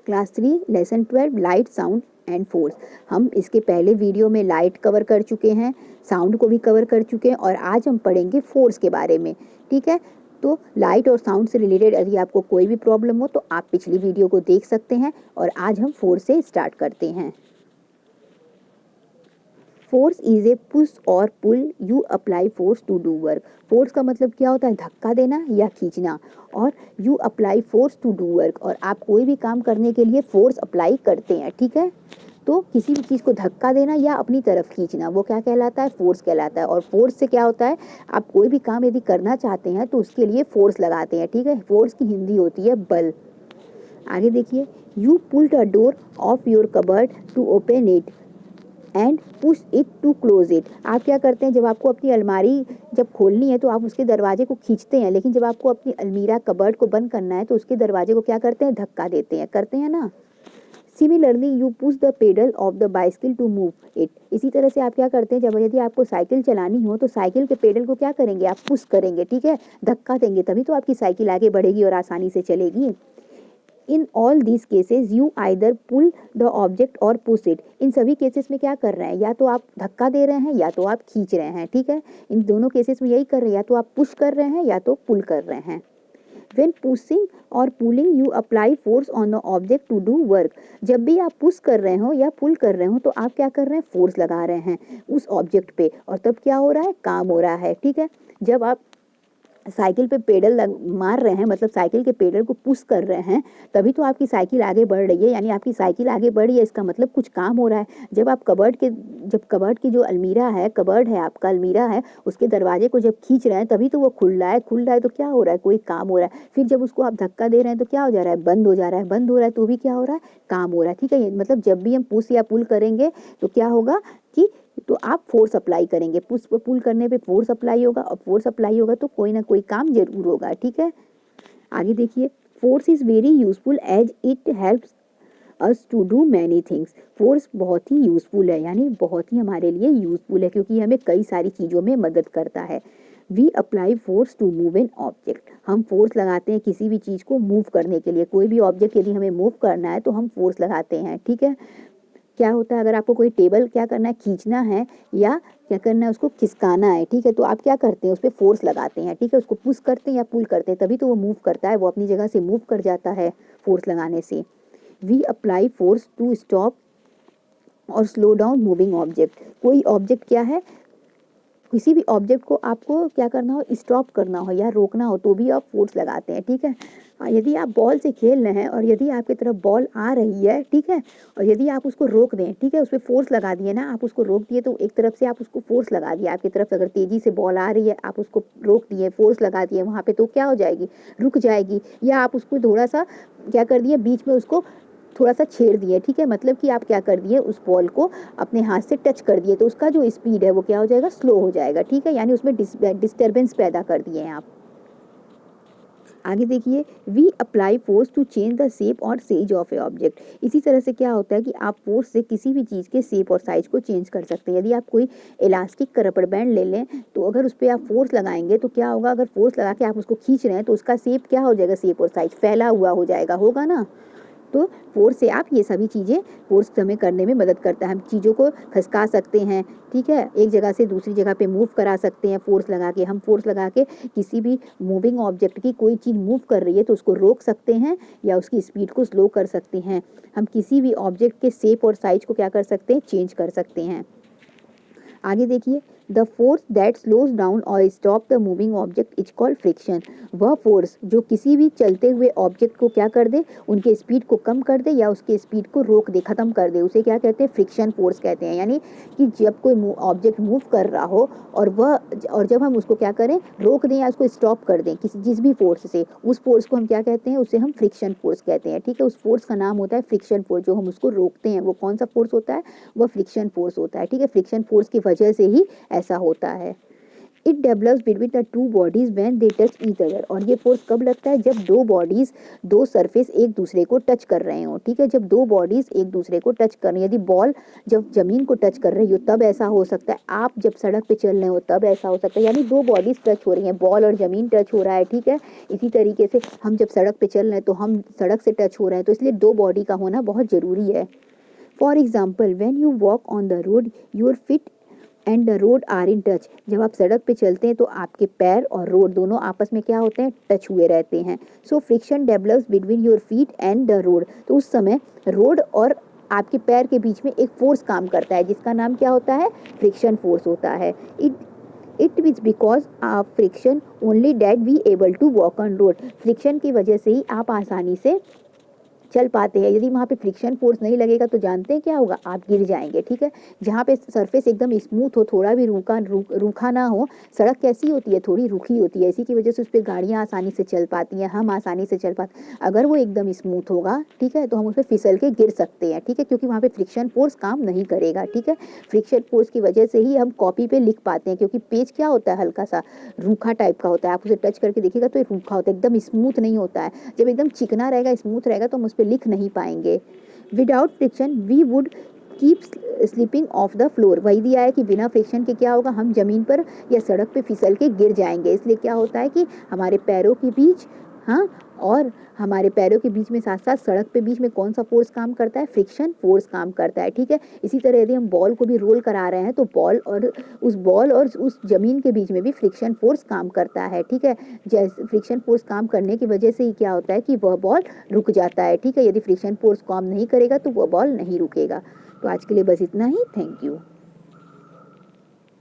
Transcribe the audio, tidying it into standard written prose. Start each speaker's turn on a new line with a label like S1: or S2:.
S1: Class 3 lesson 12 light sound and force. हम इसके पहले वीडियो में लाइट कवर कर चुके हैं, साउंड को भी कवर कर चुके हैं और आज हम पढ़ेंगे फोर्स के बारे में। ठीक है, तो लाइट और साउंड से रिलेटेड यदि आपको कोई भी प्रॉब्लम हो तो आप पिछली वीडियो को देख सकते हैं और आज हम फोर्स से स्टार्ट करते हैं। फोर्स इज ए पुश और pull, you apply force to do work. Force का मतलब क्या होता है? धक्का देना या खींचना। और you apply force to do work, और आप कोई भी काम करने के लिए फोर्स अप्लाई करते हैं। ठीक है, तो किसी भी चीज़ को धक्का देना या अपनी तरफ खींचना वो क्या कहलाता है? फोर्स कहलाता है। और फोर्स से क्या होता है, आप कोई भी काम यदि करना चाहते हैं तो उसके लिए फोर्स लगाते हैं। ठीक है, फोर्स की हिंदी होती है बल। आगे देखिए, you pulled a door of your cupboard to open it and push it to close it. आप क्या करते हैं, जब आपको अपनी अलमारी जब खोलनी है तो आप उसके दरवाजे को खींचते हैं, लेकिन जब आपको अपनी अलमीरा कबर्ड को बंद करना है तो उसके दरवाजे को क्या करते हैं? धक्का देते हैं। करते हैं ना। Similarly you push the pedal of the bicycle to move it. इसी तरह से आप क्या करते हैं, जब यदि आपको साइकिल चलानी हो तो साइकिल के पेडल को क्या करेंगे? आप पुश करेंगे। ठीक है, धक्का देंगे, तभी तो आपकी साइकिल आगे बढ़ेगी और आसानी से चलेगी। In all these cases you either pull the object और पुश इट। इन सभी केसेस में क्या कर रहे हैं? या तो आप धक्का दे रहे हैं या तो आप खींच रहे हैं। ठीक है, इन दोनों केसेस में यही कर रहे हैं, या तो आप पुश कर रहे हैं या तो पुल कर रहे हैं। When pushing और pulling you apply force on the object to do work। जब भी आप पुश कर रहे हो या पुल कर रहे हो तो आप क्या कर रहे हैं? फोर्स लगा रहे हैं उस ऑब्जेक्ट पे, और तब क्या हो रहा है? काम हो रहा है। ठीक है, जब आप साइकिल पे पेडल मार रहे हैं, मतलब साइकिल के पेडल को पुश कर रहे हैं, तभी तो आपकी साइकिल आगे बढ़ रही है। यानी आपकी साइकिल आगे बढ़ रही है, इसका मतलब कुछ काम हो रहा है। जब कबर्ड की जो अलमीरा है, कबर्ड है आपका, अलमीरा है, उसके दरवाजे को जब खींच रहे हैं तभी तो वो खुल रहा है। खुल रहा है तो क्या हो रहा है? कोई काम हो रहा है। फिर जब उसको आप धक्का दे रहे हैं तो क्या हो जा रहा है? बंद हो जा रहा है। बंद हो रहा है तो भी क्या हो रहा है? काम हो रहा है। ठीक है, मतलब जब भी हम पुश या पुल करेंगे तो क्या होगा कि तो आप फोर्स अप्लाई करेंगे। पुश पुल करने पे फोर्स अप्लाई होगा, और फोर्स अप्लाई होगा तो कोई ना कोई काम जरूर होगा। ठीक है, आगे देखिए, force is very useful as it helps us to do many things. Force बहुत ही यूजफुल है, यानी बहुत ही हमारे लिए यूजफुल है, क्योंकि हमें कई सारी चीज़ों में मदद करता है। We apply force to move an object. हम फोर्स लगाते हैं किसी भी चीज़ को मूव करने के लिए। कोई भी ऑब्जेक्ट यदि हमें मूव करना है तो हम फोर्स लगाते हैं। ठीक है, क्या होता है, अगर आपको कोई टेबल क्या करना है? खींचना है या क्या करना है? उसको खिसकाना है। ठीक है, तो आप क्या करते हैं? उस पर फोर्स लगाते हैं। ठीक है, उसको पुश करते हैं या पुल करते हैं, तभी तो वो मूव करता है, वो अपनी जगह से मूव कर जाता है फोर्स लगाने से। We apply force to stop और स्लो डाउन मूविंग ऑब्जेक्ट। कोई ऑब्जेक्ट क्या है, किसी भी ऑब्जेक्ट को आपको क्या करना हो? स्टॉप करना हो या रोकना हो तो भी आप फोर्स लगाते हैं। ठीक है, यदि आप बॉल से खेल रहे हैं और यदि आपकी तरफ बॉल आ रही है, ठीक है, और यदि आप उसको रोक दें, ठीक है, उस पर फोर्स लगा दिए ना, आप उसको रोक दिए तो एक तरफ से आप उसको फोर्स लगा दिए आपकी तरफ से। अगर तेजी से बॉल आ रही है, आप उसको रोक दिए, फोर्स लगा दिए वहाँ पे, तो क्या हो जाएगी? रुक जाएगी। या आप उसको थोड़ा सा क्या कर दिए? बीच में उसको थोड़ा सा छेड़ दिए। ठीक है, मतलब कि आप क्या कर दिए? उस बॉल को अपने हाथ से टच कर दिए, तो उसका जो स्पीड है वो क्या हो जाएगा? स्लो हो जाएगा। ठीक है, यानी उसमें डिस्टर्बेंस पैदा कर दिए हैं आप। आगे देखिए, we apply force to change the shape और साइज ऑफ ए ऑब्जेक्ट। इसी तरह से क्या होता है कि आप फोर्स से किसी भी चीज़ के शेप और साइज को चेंज कर सकते हैं। यदि आप कोई इलास्टिक का रबर बैंड ले लें तो अगर उस पर आप फोर्स लगाएंगे तो क्या होगा? अगर फोर्स लगा के आप उसको खींच रहे हैं तो उसका शेप क्या हो जाएगा? शेप और साइज फैला हुआ हो जाएगा, होगा ना। तो फोर्स से आप ये सभी चीज़ें, फोर्स हमें करने में मदद करता है। हम चीज़ों को खसका सकते हैं। ठीक है, एक जगह से दूसरी जगह पे मूव करा सकते हैं फोर्स लगा के। हम फोर्स लगा के किसी भी मूविंग ऑब्जेक्ट की कोई चीज़ मूव कर रही है तो उसको रोक सकते हैं या उसकी स्पीड को स्लो कर सकते हैं। हम किसी भी ऑब्जेक्ट के शेप और साइज को क्या कर सकते हैं? चेंज कर सकते हैं। आगे देखिए, the force that slows down और stop the moving object is called friction. वह फोर्स जो किसी भी चलते हुए ऑब्जेक्ट को क्या कर दे? उनके स्पीड को कम कर दे या उसके स्पीड को रोक दे, खत्म कर दे, उसे क्या कहते हैं? फ्रिक्शन फोर्स कहते हैं। यानी कि जब कोई ऑब्जेक्ट मूव कर रहा हो और जब हम उसको क्या करें? रोक दें या उसको स्टॉप कर दें किसी जिस भी फोर्स से, उस फोर्स को हम क्या कहते हैं? उसे हम फ्रिक्शन फोर्स कहते हैं। ठीक है, उस फोर्स का नाम होता है फ्रिक्शन फोर्स। जो हम उसको रोकते हैं वो कौन सा फोर्स होता है? वह फ्रिक्शन फोर्स होता है। ठीक है, फ्रिक्शन फोर्स की वजह से ही ऐसा होता है। It develops between the two bodies when they touch each other. और ये फोर्स कब लगता है? जब दो बॉडीज, दो सरफेस एक दूसरे को टच कर रहे हो, ठीक है। जब दो बॉडीज एक दूसरे को टच कर रही है, यदि बॉल जब जमीन को टच कर रही हो तब ऐसा हो सकता है, आप जब सड़क पे चल रहे हो तब ऐसा हो सकता है, यानी दो बॉडीज टच हो रही हैं, बॉल और जमीन टच हो रहा है, ठीक है। इसी तरीके से हम जब सड़क पे चल रहे हैं तो हम सड़क से टच हो रहे हैं, तो इसलिए दो बॉडी का होना बहुत जरूरी है। For example when you walk on the road your feet and the road are in touch. जब आप सड़क पे चलते हैं तो आपके पैर और रोड दोनों आपस में क्या होते हैं? टच हुए रहते हैं। So friction develops between your feet and the road. तो उस समय रोड और आपके पैर के बीच में एक फोर्स काम करता है, जिसका नाम क्या होता है? फ्रिक्शन फोर्स होता है। It is because friction only that we able to walk on road. Friction की वजह से ही आप आसानी से चल पाते हैं। यदि वहाँ पे फ्रिक्शन फोर्स नहीं लगेगा तो जानते हैं क्या होगा? आप गिर जाएंगे, ठीक है। जहाँ पे सरफेस एकदम स्मूथ हो, थोड़ा भी रूखा ना हो, सड़क कैसी होती है? थोड़ी रूखी होती है, इसी की वजह से उस पर गाड़ियाँ आसानी से चल पाती हैं, हम आसानी से चल पाते। अगर वो एकदम स्मूथ होगा, ठीक है, तो हम उस पर फिसल के गिर सकते हैं, ठीक है, क्योंकि वहाँ पे फ्रिक्शन फोर्स काम नहीं करेगा, ठीक है। फ्रिक्शन फोर्स की वजह से ही हम कॉपी पे लिख पाते हैं, क्योंकि पेज क्या होता है? हल्का सा रूखा टाइप का होता है, आप उसे टच करके देखिएगा तो ये रूखा होता है, एकदम स्मूथ नहीं होता है। जब एकदम चिकना रहेगा, स्मूथ रहेगा तो हम उस पर लिख नहीं पाएंगे। Without friction we would keep slipping off the floor. वही दिया है कि बिना फ्रिक्शन के क्या होगा? हम जमीन पर या सड़क पे फिसल के गिर जाएंगे। इसलिए क्या होता है कि हमारे पैरों के बीच, हाँ, और हमारे पैरों के बीच में साथ साथ सड़क पे बीच में कौन सा फोर्स काम करता है? फ्रिक्शन फोर्स काम करता है, ठीक है। इसी तरह यदि हम बॉल को भी रोल करा रहे हैं तो बॉल और उस जमीन के बीच में भी फ्रिक्शन फोर्स काम करता है, ठीक है। जैसे फ्रिक्शन फोर्स काम करने की वजह से ही क्या होता है कि वह बॉल रुक जाता है, ठीक है। यदि फ्रिक्शन फोर्स काम नहीं करेगा तो वह बॉल नहीं रुकेगा। तो आज के लिए बस इतना ही। Thank you.